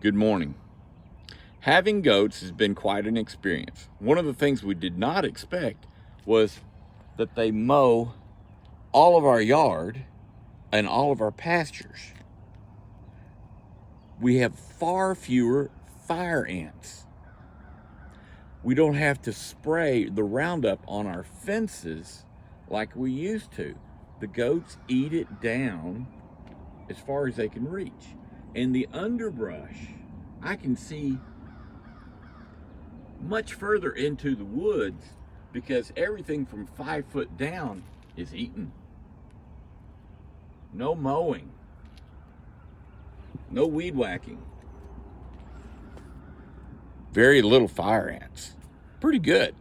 Good morning. Having goats has been quite an experience. One of the things we did not expect was that they mow all of our yard and all of our pastures. We have far fewer fire ants. We don't have to spray the Roundup on our fences like we used to. The goats eat it down as far as they can reach. And the underbrush, I can see much further into the woods because everything from 5 foot down is eaten. No mowing, no weed whacking, very little fire ants. Pretty good.